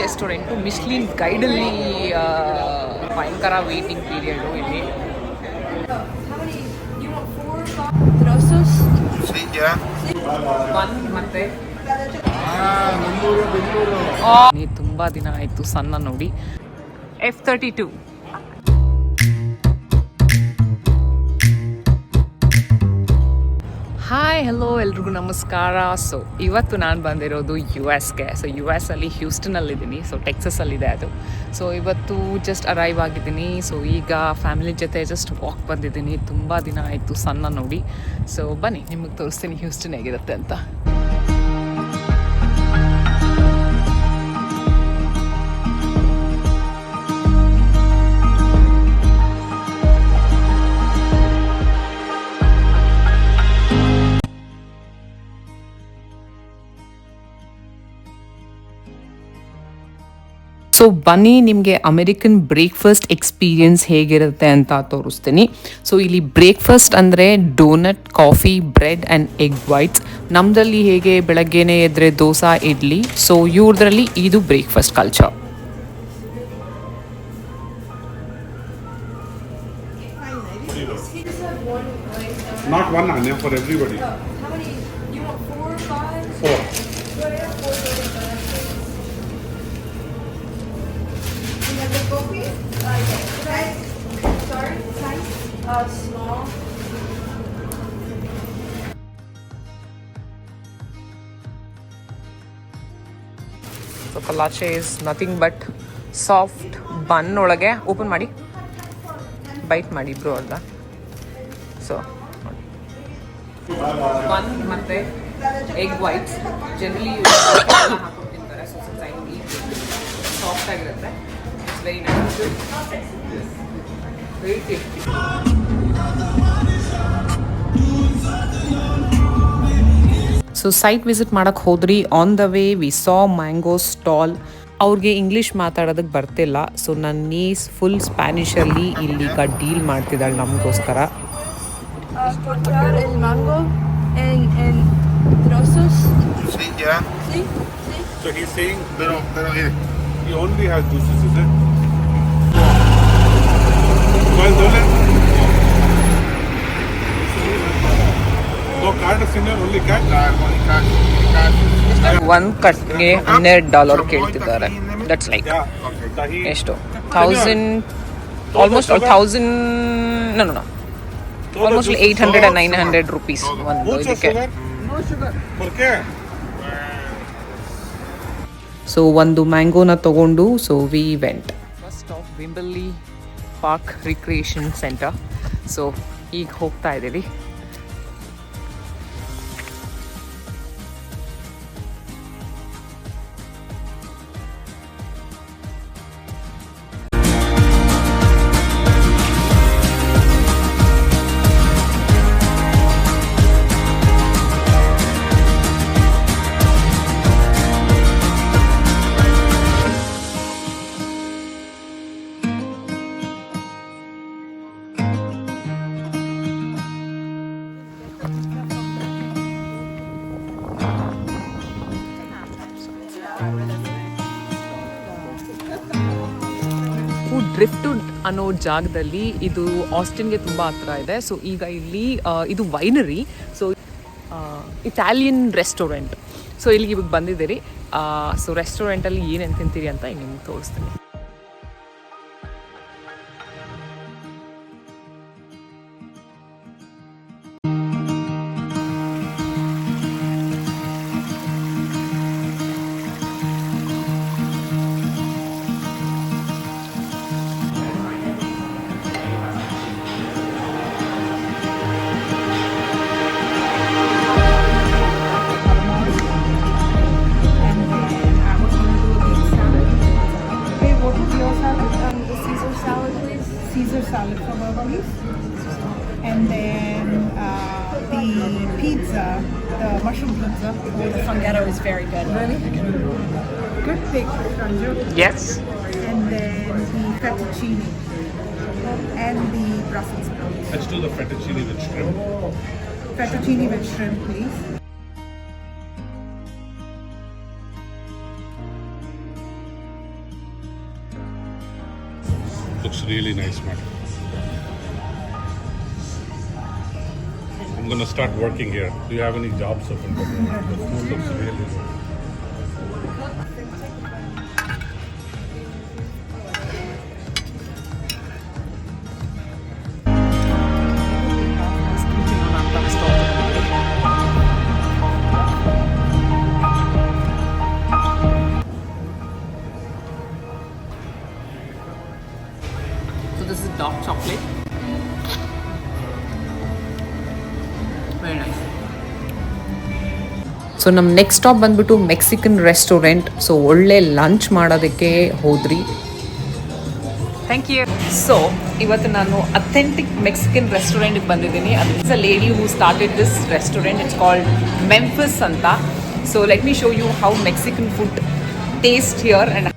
Restaurant ಮಿಶ್ಲಿನ್ ಗೈಡಲ್ಲಿ ಭಯಂಕರ waiting period ಇಲ್ಲಿ. ಮತ್ತೆ ತುಂಬ ದಿನ ಆಯಿತು ಸಣ್ಣ ನೋಡಿ. F32. ಹಾಯ್ ಹಲೋ ಎಲ್ರಿಗೂ ನಮಸ್ಕಾರ. ಸೊ ಇವತ್ತು ನಾನು ಬಂದಿರೋದು US-ಗೆ. ಸೊ US-ಅಲ್ಲಿ ಹ್ಯೂಸ್ಟನಲ್ಲಿದ್ದೀನಿ. ಸೊ ಟೆಕ್ಸಸಲ್ಲಿದೆ ಅದು. ಸೊ ಇವತ್ತು ಜಸ್ಟ್ ಅರೈವ್ ಆಗಿದ್ದೀನಿ. ಸೊ ಈಗ ಫ್ಯಾಮಿಲಿ ಜೊತೆ ಜಸ್ಟ್ ವಾಕ್ ಬಂದಿದ್ದೀನಿ. ತುಂಬ ದಿನ ಆಯಿತು ಸಣ್ಣ ನೋಡಿ. ಸೊ ಬನ್ನಿ ನಿಮಗೆ ತೋರಿಸ್ತೀನಿ ಹ್ಯೂಸ್ಟನ್ ಹೇಗಿರುತ್ತೆ ಅಂತ. ಸೊ ಬನ್ನಿ ನಿಮಗೆ ಅಮೆರಿಕನ್ ಬ್ರೇಕ್ಫಾಸ್ಟ್ ಎಕ್ಸ್ಪೀರಿಯನ್ಸ್ ಹೇಗಿರುತ್ತೆ ಅಂತ ತೋರಿಸ್ತೀನಿ. ಸೊ ಇಲ್ಲಿ ಬ್ರೇಕ್ಫಾಸ್ಟ್ ಅಂದರೆ donut, coffee, bread and egg whites. ನಮ್ಮದಲ್ಲಿ ಹೇಗೆ ಬೆಳಗ್ಗೆನೇ ಎದ್ರೆ ದೋಸೆ, ಇಡ್ಲಿ. ಸೊ ಇವ್ರದ್ರಲ್ಲಿ ಇದು breakfast culture. Not one onion for everybody. How many? You want 4 or 5? 4. You have the coffee? Size? Sorry? Size? Small. So kolache is nothing but soft bun ಒಳಗೆ open ಮಾಡಿ byte ಮಾಡಿ ಇಬ್ರು ಅರ್ಧ. ಸೊ ಬನ್ ಮತ್ತು egg whites generally ಹಾಕೊಂಡು ತಿಂತಾರೆ. So soft ಆಗಿರುತ್ತೆ. It's very nice, very tasty. So site visit ಮಾಡೋಕ್ಕೆ ಹೋದ್ರಿ. On the way we saw mango stall. ಅವ್ರಿಗೆ ಇಂಗ್ಲೀಷ್ ಮಾತಾಡೋದಕ್ಕೆ ಬರ್ತಿಲ್ಲ. ಸೊ ನನ್ನ ನೀಸ್ ಫುಲ್ ಸ್ಪ್ಯಾನಿಷಲ್ಲಿ ಇಲ್ಲಿಗ ಡೀಲ್ ಮಾಡ್ತಿದ್ದಾಳೆ ನಮಗೋಸ್ಕರ. Cortar el mango en trozos. See, yeah. Sí, sí. So he's saying, pero he only has juices, is it? $12? No card is in there, only cash? Only cash. ಒಂದು ಕಟ್ಗೆ $12 ಕೇಳ್ತಿದ್ದಾರೆ. That's like ಎಷ್ಟು 1000 almost 1000 no almost 800 and 900 rupees ಒಂದು ಇದಕ್ಕೆ. So ಒಂದು ಮ್ಯಾಂಗೋನ ತಗೊಂಡು so we went first off Wimberley park recreation centre. So ಈಗ ಹೋಗ್ತಾ ಇದ್ದೀವಿ. ಡ್ರಿಫ್ಟ್ವುಡ್ ಅನ್ನೋ ಜಾಗದಲ್ಲಿ ಇದು ಆಸ್ಟಿನ್ಗೆ ತುಂಬ ಹತ್ರ ಇದೆ. ಸೊ ಈಗ ಇಲ್ಲಿ ಇದು winery, so Italian restaurant. So ಇಲ್ಲಿಗೆ ಇವಾಗ ಬಂದಿದ್ದೀರಿ. ಸೊ ರೆಸ್ಟೋರೆಂಟಲ್ಲಿ ಏನೇನು ತಿಂತೀರಿ ಅಂತ ಈಗ ನಿಮ್ಗೆ ತೋರಿಸ್ತೀನಿ. Caesar salad for Burmese. And then the pizza, the mushroom pizza. The funghetto is very good. Really? Good big fungio. Yes. And then the fettuccine. And the Brussels sprouts. Let's do the fettuccine with shrimp. Fettuccine with shrimp, please. looks really nice, man. I'm gonna start working here. Do you have any jobs open? The food looks really good. So this is dark chocolate. Very nice. So ನಮ್ಮ next stop ಬಂದ್ಬಿಟ್ಟು Mexican restaurant. So ಒಳ್ಳೆ lunch ಮಾಡೋದಕ್ಕೆ ಹೋದ್ರಿ. Thank you. So ಇವತ್ತು ನಾನು authentic Mexican ರೆಸ್ಟೋರೆಂಟ್ಗೆ ಬಂದಿದ್ದೀನಿ. ಅದು is a lady who started this restaurant. It's called Memphis ಅಂತ. So let me show you how Mexican food taste here. And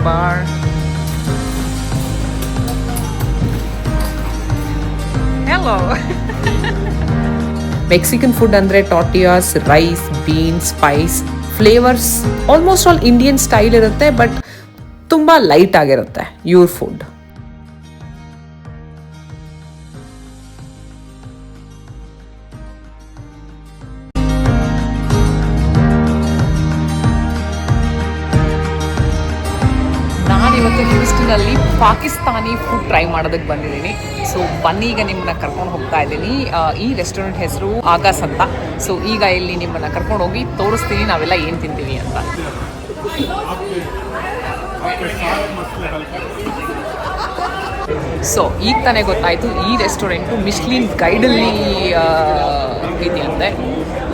bar. Hello. Mexican food andre tortillas, rice, beans, spice, flavors almost all Indian style irutte, but tumba light ಆಗಿರುತ್ತೆ your food. ಇವತ್ತು ಹ್ಯೂಸ್ಟನಲ್ಲಿ Pakistani food try ಮಾಡೋದಕ್ಕೆ ಬಂದಿದ್ದೀನಿ. So ಬನ್ನಿ ಈಗ ನಿಮ್ಮನ್ನ ಕರ್ಕೊಂಡು ಹೋಗ್ತಾ ಇದ್ದೀನಿ. ಈ ರೆಸ್ಟೋರೆಂಟ್ ಹೆಸರು ಆಗಾಸ್ ಅಂತ. ಸೊ ಈಗ ಇಲ್ಲಿ ನಿಮ್ಮನ್ನ ಕರ್ಕೊಂಡು ಹೋಗಿ ತೋರಿಸ್ತೀನಿ ನಾವೆಲ್ಲ ಏನು ತಿಂತೀವಿ ಅಂತ. ಸೊ ಈಗ ತಾನೇ ಗೊತ್ತಾಯಿತು ಈ ರೆಸ್ಟೋರೆಂಟು ಮಿಶ್ಲಿನ್ ಗೈಡಲ್ಲಿ ಇದೆಯಂತೆ.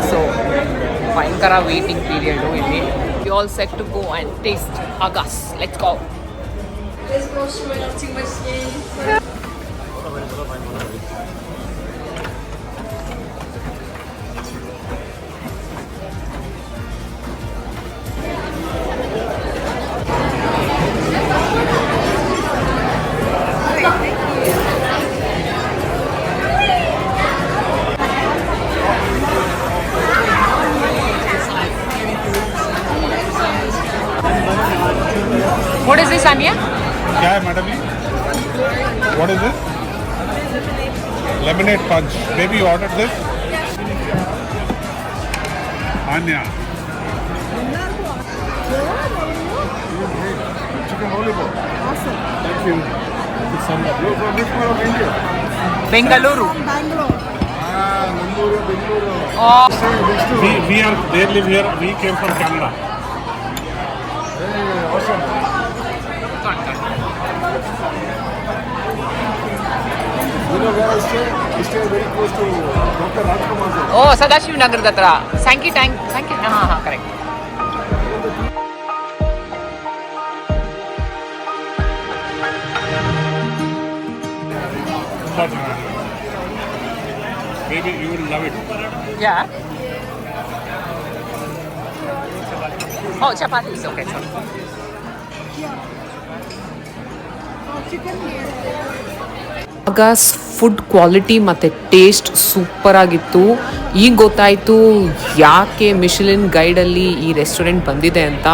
ಸೊ ಭಯಂಕರ ವೇಟಿಂಗ್ ಪೀರಿಯಡು ಇಲ್ಲಿ. You all set to go and taste ಆಗಾಸ್. Let's go. Let's go show it off to Michelin. What is this, Anya? क्या है मैडम ये? What is this? Lemonade punch. Baby, you ordered this? Anya. Chicken lollipop. Awesome. Thank you. You're from which part of India? Bengaluru. Bangalore. Bengaluru. Oh. They live here. We came from Kannada. Hey, awesome. You know where I stay? I stay very close to Dr. Rajkumar. ಓ ಸದಾಶಿವ ನಗರದ ಹತ್ರ. Sankey ಹಾಂ correct. Maybe you will love it. Yeah. Oh, chapatis. Okay, sorry. ಆಗಾಸ್ food quality ಮತ್ತು taste super ಆಗಿತ್ತು. ಈಗ ಗೊತ್ತಾಯಿತು ಯಾಕೆ ಮಿಶಲಿನ್ ಗೈಡಲ್ಲಿ ಈ ರೆಸ್ಟೋರೆಂಟ್ ಬಂದಿದೆ ಅಂತ.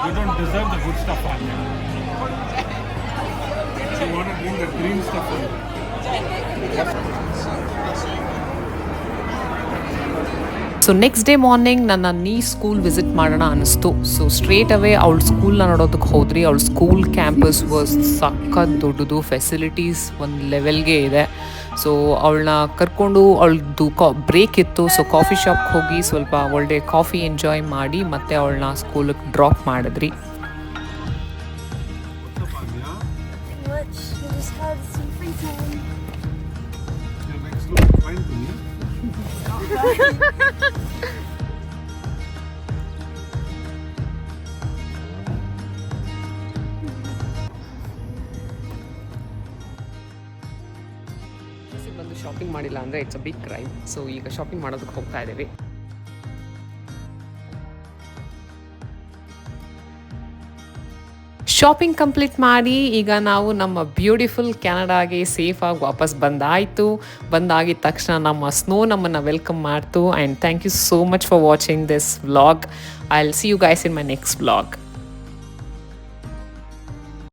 You don't deserve the good stuff, Anya. You want to bring the green stuff on. So next day morning ನನ್ನ ನೀ ಸ್ಕೂಲ್ ವಿಸಿಟ್ ಮಾಡೋಣ ಅನ್ನಿಸ್ತು. ಸೊ ಸ್ಟ್ರೇಟ್ ಅವೇ ಅವಳ ಸ್ಕೂಲ್ನ ನೋಡೋದಕ್ಕೆ ಹೋದ್ರಿ. ಅವಳ ಸ್ಕೂಲ್ ಕ್ಯಾಂಪಸ್ ವಾಸ್ ಸಖತ್ ದೊಡ್ಡದು, ಫೆಸಿಲಿಟೀಸ್ ಒಂದು ಲೆವೆಲ್ಗೆ ಇದೆ. ಸೊ ಅವಳನ್ನ ಕರ್ಕೊಂಡು ಅವಳದು ಬ್ರೇಕ್ ಇತ್ತು. ಸೊ ಕಾಫಿ ಶಾಪ್ಗೆ ಹೋಗಿ ಸ್ವಲ್ಪ ಒಳ್ಳೆ ಕಾಫಿ ಎಂಜಾಯ್ ಮಾಡಿ ಮತ್ತೆ ಅವಳನ್ನ ಸ್ಕೂಲಿಗೆ ಡ್ರಾಪ್ ಮಾಡಿದ್ರಿ. Much. We just had some free time. Your next look fine to me. Shopping ಮಾಡಿಲ್ಲ ಅಂದರೆ it's a big crime. So ಈಗ ಶಾಪಿಂಗ್ ಮಾಡೋದಕ್ಕೆ ಹೋಗ್ತಾ ಇದ್ದೀವಿ. ಶಾಪಿಂಗ್ ಕಂಪ್ಲೀಟ್ ಮಾಡಿ ಈಗ ನಾವು ನಮ್ಮ ಬ್ಯೂಟಿಫುಲ್ ಕೆನಡಾಗೆ ಸೇಫಾಗಿ ವಾಪಸ್ ಬಂದಾಗಿದ ತಕ್ಷಣ ನಮ್ಮ ಸ್ನೋ ನಮ್ಮನ್ನು ವೆಲ್ಕಮ್ ಮಾಡ್ತು. And thank you so much for watching this vlog. I will see you guys in my next vlog.